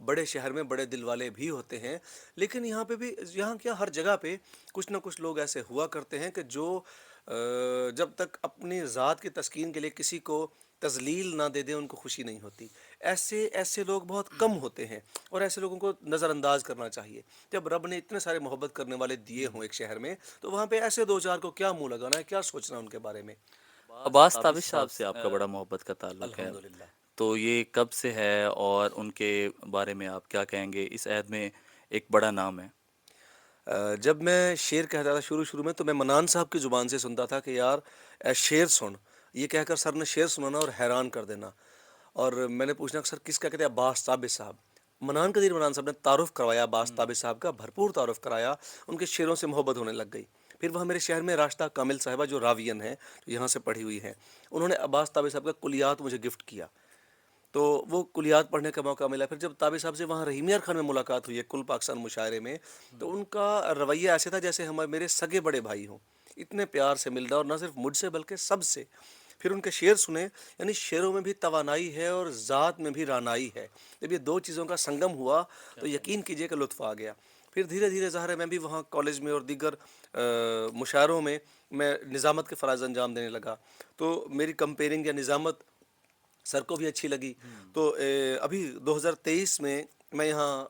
بڑے شہر میں بڑے دل والے بھی ہوتے ہیں، لیکن یہاں پہ بھی، یہاں کیا ہر جگہ پہ کچھ نہ کچھ لوگ ایسے ہوا کرتے ہیں کہ جو جب تک اپنی ذات کی تسکین کے لیے کسی کو تذلیل نہ دے دیں ان کو خوشی نہیں ہوتی۔ ایسے لوگ بہت کم ہوتے ہیں، اور ایسے لوگوں کو نظر انداز کرنا چاہیے۔ جب رب نے اتنے سارے محبت کرنے والے دیے ہوں ایک شہر میں، تو وہاں پہ ایسے دو چار کو کیا منہ لگانا ہے، کیا سوچنا ان کے بارے میں۔ عباس تابش صاحب سے آپ کا بڑا محبت کا تعلق ہے، الحمدللہ۔ تو یہ کب سے ہے اور ان کے بارے میں آپ کیا کہیں گے؟ اس عہد میں ایک بڑا نام ہے۔ جب میں شعر کہتا تھا شروع میں، تو میں منان صاحب کی زبان سے سنتا تھا کہ یار اے شعر سن، یہ کہہ کر سر نے شعر سنانا اور حیران کر دینا۔ اور میں نے پوچھنا کہ سر کس کا؟ کہتے ہیں عباس تابش صاحب۔ منان قدیر منان صاحب نے تعارف کروایا عباس تابش صاحب کا، بھرپور تعارف کرایا، ان کے شعروں سے محبت ہونے لگ گئی۔ پھر وہاں میرے شہر میں راشدہ کامل صاحبہ جو راوین ہیں، جو یہاں سے پڑھی ہوئی ہیں، انہوں نے عباس تابش صاحب کا کلیات مجھے گفٹ کیا، تو وہ کلیات پڑھنے کا موقع ملا۔ پھر جب تابع صاحب سے وہاں رحیم یار خان میں ملاقات ہوئی ہے کل پاکستان مشاعرے میں، تو ان کا رویہ ایسے تھا جیسے ہمارے میرے سگے بڑے بھائی ہوں، اتنے پیار سے ملنا، اور نہ صرف مجھ سے بلکہ سب سے۔ پھر ان کے شعر سنے، یعنی شعروں میں بھی توانائی ہے اور ذات میں بھی رانائی ہے۔ جب یہ دو چیزوں کا سنگم ہوا تو یقین کیجئے کہ لطف آ گیا۔ پھر دھیرے دھیرے ظاہر ہے میں بھی وہاں کالج میں اور دیگر مشاعروں میں میں نظامت کے فرائض انجام دینے لگا، تو میری کمپیئرنگ یا نظامت سر کو بھی اچھی لگی۔ تو ابھی 2023 میں یہاں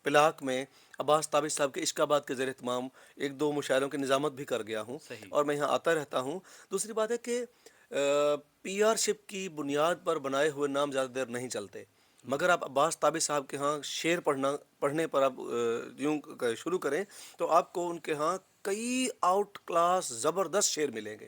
پلاک میں عباس تابش صاحب کے عشق آباد کے زیر اہتمام ایک دو مشاعروں کی نظامت بھی کر گیا ہوں، صحیح۔ اور میں یہاں آتا رہتا ہوں۔ دوسری بات ہے کہ پی آر شپ کی بنیاد پر بنائے ہوئے نام زیادہ دیر نہیں چلتے، مگر آپ عباس تابش صاحب کے ہاں شعر پڑھنے پر آپ یوں شروع کریں تو آپ کو ان کے ہاں کئی آؤٹ کلاس زبردست شعر ملیں گے۔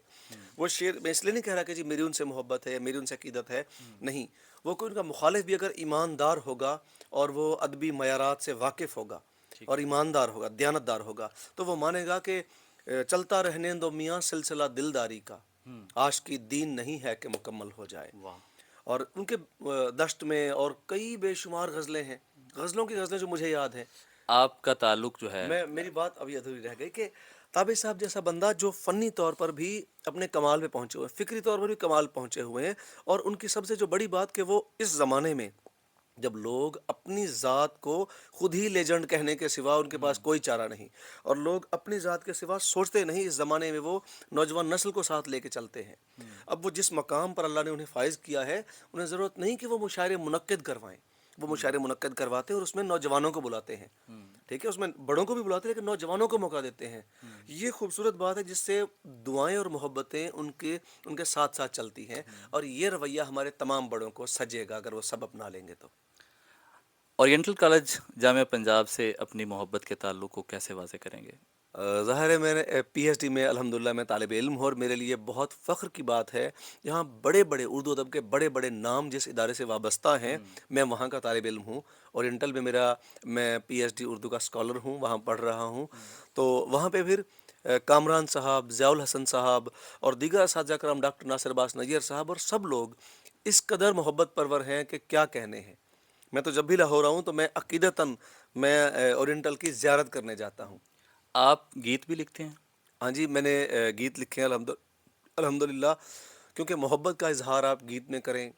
وہ شعر میں اس لیے نہیں کہہ رہا کہ جی میری ان سے محبت ہے، میری ان سے عقیدت ہے، نہیں، وہ کوئی ان کا مخالف بھی اگر ایماندار ہوگا اور وہ ادبی معیارات سے واقف ہوگا اور ایماندار ہوگا، دیانتدار ہوگا، تو وہ مانے گا کہ چلتا رہنے دو میاں سلسلہ دلداری کا، عاشقی دین نہیں ہے کہ مکمل ہو جائے۔ واہ۔ اور ان کے دشت میں اور کئی بے شمار غزلیں ہیں، غزلوں کی غزلیں جو مجھے یاد ہیں۔ آپ کا تعلق جو ہے، میری بات ابھی ادھوری رہ گئی کہ تابع صاحب جیسا بندہ جو فنی طور پر بھی اپنے کمال پہ پہنچے ہوئے ہیں، فکری طور پر بھی کمال پہنچے ہوئے ہیں، اور ان کی سب سے جو بڑی بات کہ وہ اس زمانے میں جب لوگ اپنی ذات کو خود ہی لیجنڈ کہنے کے سوا ان کے پاس کوئی چارہ نہیں، اور لوگ اپنی ذات کے سوا سوچتے نہیں، اس زمانے میں وہ نوجوان نسل کو ساتھ لے کے چلتے ہیں۔ اب وہ جس مقام پر اللہ نے انہیں فائز کیا ہے، انہیں ضرورت نہیں کہ وہ مشاعرے منعقد کروائیں، وہ مشاعرے منعقد کرواتے ہیں اور اس میں نوجوانوں کو بلاتے ہیں، ٹھیک ہے، اس میں بڑوں کو بھی بلاتے ہیں لیکن نوجوانوں کو موقع دیتے ہیں۔ یہ خوبصورت بات ہے جس سے دعائیں اور محبتیں ان کے ساتھ ساتھ چلتی ہیں، اور یہ رویہ ہمارے تمام بڑوں کو سجے گا اگر وہ سب اپنا لیں گے تو۔ اورینٹل کالج جامعہ پنجاب سے اپنی محبت کے تعلق کو کیسے واضح کریں گے؟ ظاہر ہے میں نے پی ایچ ڈی میں الحمدللہ میں طالب علم ہوں، اور میرے لیے بہت فخر کی بات ہے، یہاں بڑے بڑے اردو ادب کے بڑے بڑے نام جس ادارے سے وابستہ ہیں، میں وہاں کا طالب علم ہوں، اور انٹل میں میں پی ایچ ڈی اردو کا اسکالر ہوں، وہاں پڑھ رہا ہوں۔ تو وہاں پہ پھر کامران صاحب، ضیاء الحسن صاحب اور دیگر اساتذہ کرام، ڈاکٹر ناصر عباس نیر صاحب، اور سب لوگ اس قدر محبت پرور ہیں کہ کیا کہنے ہیں۔ میں تو جب بھی لاہور آؤں تو میں عقیدتاً میں اورینٹل کی زیارت کرنے جاتا ہوں۔ آپ گیت بھی لکھتے ہیں؟ ہاں جی، میں نے گیت لکھے ہیں الحمدللہ، کیونکہ محبت کا اظہار آپ گیت میں کریں،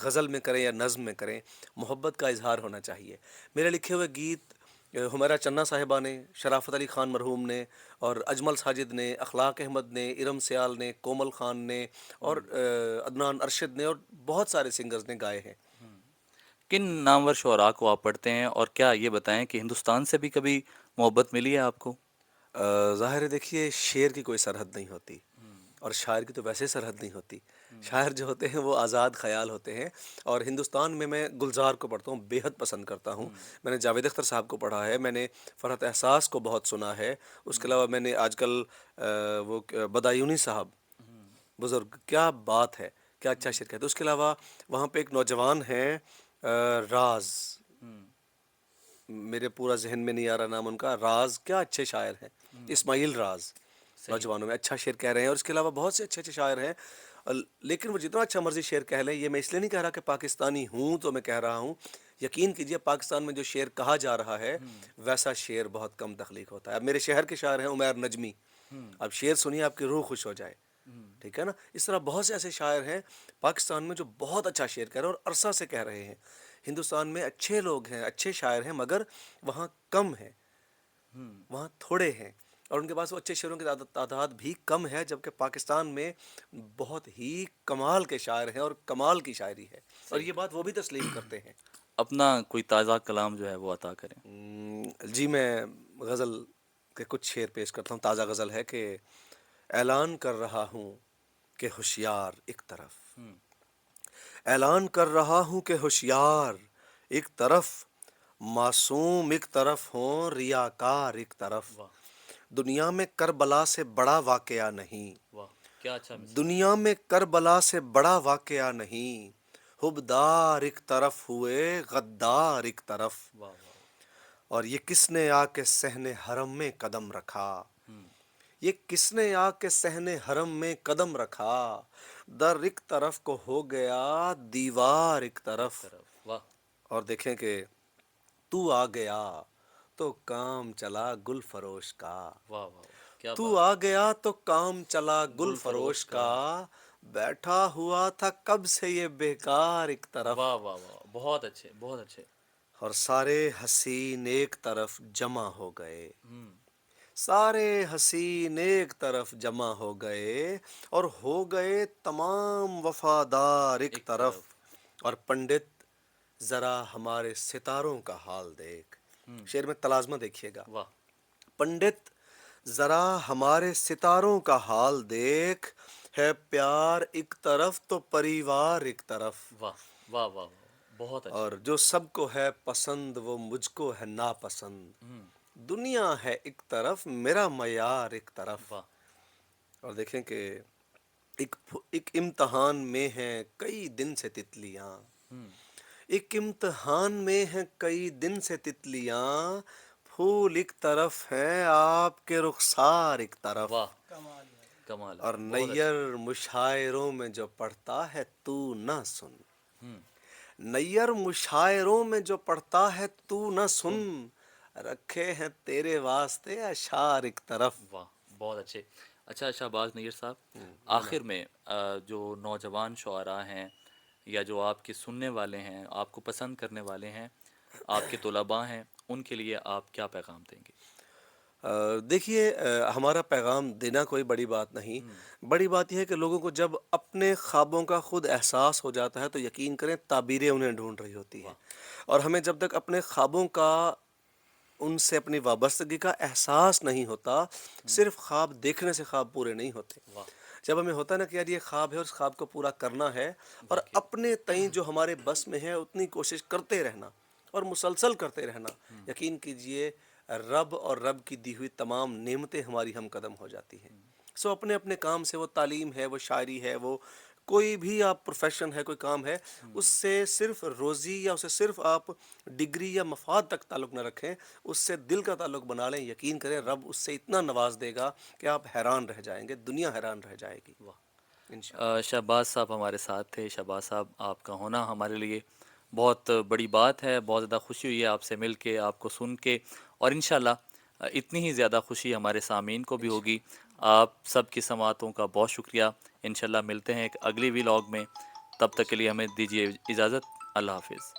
غزل میں کریں یا نظم میں کریں، محبت کا اظہار ہونا چاہیے۔ میرے لکھے ہوئے گیت حمیرہ چنہ صاحبہ نے، شرافت علی خان مرحوم نے، اور اجمل ساجد نے، اخلاق احمد نے، ارم سیال نے، کومل خان نے، اور عدنان ارشد نے، اور بہت سارے سنگرز نے گائے ہیں۔ کن نامور شعراء کو آپ پڑھتے ہیں، اور کیا یہ بتائیں کہ ہندوستان سے بھی کبھی محبت ملی ہے آپ کو؟ ظاہر ہے، دیکھیے شعر کی کوئی سرحد نہیں ہوتی، اور شاعر کی تو ویسے سرحد نہیں ہوتی۔ شاعر جو ہوتے ہیں وہ آزاد خیال ہوتے ہیں، اور ہندوستان میں گلزار کو پڑھتا ہوں، بے حد پسند کرتا ہوں۔ میں نے جاوید اختر صاحب کو پڑھا ہے، میں نے فرحت احساس کو بہت سنا ہے، اس کے علاوہ میں نے آج کل وہ بدایونی صاحب، بزرگ، کیا بات ہے، کیا اچھا شعر کہتے ہیں۔ اس کے علاوہ وہاں پہ ایک نوجوان ہیں، راز، میرے پورا ذہن میں نہیں آ رہا نام ان کا، راز، کیا اچھے شاعر ہیں، اسماعیل راز، صحیح۔ نوجوانوں میں اچھا شعر کہہ رہے ہیں، اور اس کے علاوہ بہت سے اچھے اچھے شاعر ہیں۔ لیکن وہ جتنا اچھا مرضی شعر کہہ لیں، یہ میں اس لیے نہیں کہہ رہا کہ پاکستانی ہوں تو میں کہہ رہا ہوں، یقین کیجئے پاکستان میں جو شعر کہا جا رہا ہے ویسا شعر بہت کم تخلیق ہوتا ہے۔ اب میرے شہر کے شاعر ہیں عمیر نجمی، اب شعر سنیے آپ کی روح خوش ہو جائے، ٹھیک ہے نا۔ اس طرح بہت سے ایسے شاعر ہیں پاکستان میں جو بہت اچھا شعر کہہ رہے ہیں اور عرصہ سے کہہ رہے ہیں۔ ہندوستان میں اچھے لوگ ہیں، اچھے شاعر ہیں، مگر وہاں کم ہیں، وہاں تھوڑے ہیں، اور ان کے پاس وہ اچھے شعروں کی تعداد بھی کم ہے، جبکہ پاکستان میں بہت ہی کمال کے شاعر ہیں اور کمال کی شاعری ہے، اور صحیح یہ بات وہ بھی تسلیم کرتے ہیں۔ اپنا کوئی تازہ کلام جو ہے وہ عطا کریں۔ جی میں غزل کے کچھ شعر پیش کرتا ہوں۔ تازہ غزل ہے کہ اعلان کر رہا ہوں کہ ہوشیار ایک طرف، اعلان کر رہا ہوں کہ ہوشیار ایک طرف، معصوم ایک طرف ہوں ریاکار ایک طرف، واہ دنیا میں کربلا سے بڑا واقعہ نہیں، واہ، کیا اچھا مصرع ہے۔ دنیا میں کربلا سے بڑا واقعہ نہیں، حبدار ایک طرف ہوئے غدار ایک طرف، واہ واہ واہ۔ اور یہ کس نے آ کے صحن حرم میں قدم رکھا، یہ کس نے آ کے صحن حرم میں قدم رکھا، در ایک طرف کو ہو گیا دیوار ایک ایک طرف، طرف واہ اور دیکھیں کہ تو آ گیا تو کام چلا گل فروش کا، واہ واہ واہ، کیا تو بات آ ہے۔ گیا تو کام چلا گل گل فروش فروش کا، کا، بیٹھا ہوا تھا کب سے یہ بیکار ایک طرف، واہ واہ واہ، بہت اچھے بہت اچھے۔ اور سارے حسین ایک طرف جمع ہو گئے، ہوں، سارے حسین ایک طرف جمع ہو گئے، اور ہو گئے تمام وفادار ایک ایک طرف، طرف، اور پنڈت ذرا ہمارے ستاروں کا حال دیکھ، ہوں، شعر میں تلازمہ دیکھیے گا، واہ پنڈت ذرا ہمارے ستاروں کا حال دیکھ، ہے پیار ایک طرف تو پریوار ایک طرف، واہ واہ واہ واہ، بہت اچھے۔ اور جو سب کو ہے پسند وہ مجھ کو ہے ناپسند، ہوں، دنیا ہے ایک طرف میرا معیار ایک طرف، واہ، اور دیکھیں کہ ایک امتحان میں ہیں کئی دن سے تتلیاں، ہوں، ایک امتحان میں ہیں کئی دن سے تتلیاں، پھول ایک طرف ہیں آپ کے رخسار ایک طرف، واہ کمال ہے، اور بہت اچھے۔ نیر مشاعروں میں جو پڑھتا ہے تو نہ سن، ہوں، نیر مشاعروں میں جو پڑھتا ہے تو نہ سن، سن، رکھے ہیں تیرے واسطے اشعار ایک طرف۔ واہ بہت اچھے۔ اچھا شہباز نیر صاحب، جناب آخر میں جو نوجوان شعراء ہیں یا جو آپ کے سننے والے ہیں، آپ کو پسند کرنے والے ہیں، آپ کے طلباء ہیں، ان کے لیے آپ کیا پیغام دیں گے؟ دیکھیے ہمارا پیغام دینا کوئی بڑی بات نہیں، بڑی بات یہ ہے کہ لوگوں کو جب اپنے خوابوں کا خود احساس ہو جاتا ہے تو یقین کریں تعبیریں انہیں ڈھونڈ رہی ہوتی ہیں، واہ اور ہمیں جب تک اپنے خوابوں کا ان سے اپنی وابستگی کا احساس نہیں ہوتا، صرف خواب دیکھنے سے خواب پورے نہیں ہوتے، واہ، جب ہمیں ہوتا ہے نا کہ یار یہ خواب ہے اور اس خواب کو پورا کرنا ہے، اور واقعی اپنے تئیں جو ہمارے بس میں ہے اتنی کوشش کرتے رہنا اور مسلسل کرتے رہنا، یقین کیجئے رب اور رب کی دی ہوئی تمام نعمتیں ہماری ہم قدم ہو جاتی ہیں۔ سو اپنے اپنے کام سے، وہ تعلیم ہے، وہ شاعری ہے، وہ کوئی بھی آپ پروفیشن ہے، کوئی کام ہے، اس سے صرف روزی یا اسے صرف آپ ڈگری یا مفاد تک تعلق نہ رکھیں، اس سے دل کا تعلق بنا لیں، یقین کریں رب اس سے اتنا نواز دے گا کہ آپ حیران رہ جائیں گے، دنیا حیران رہ جائے گی واہ۔ انشاءاللہ۔ شہباز صاحب ہمارے ساتھ تھے۔ شہباز صاحب، آپ کا ہونا ہمارے لیے بہت بڑی بات ہے، بہت زیادہ خوشی ہوئی ہے آپ سے مل کے، آپ کو سن کے، اور انشاءاللہ اتنی ہی زیادہ خوشی ہمارے سامعین کو بھی ہوگی۔ انشاءاللہ آپ سب کی سماعتوں کا بہت شکریہ۔ انشاءاللہ ملتے ہیں ایک اگلی ولاگ میں، تب تک کے لیے ہمیں دیجیے اجازت۔ اللہ حافظ۔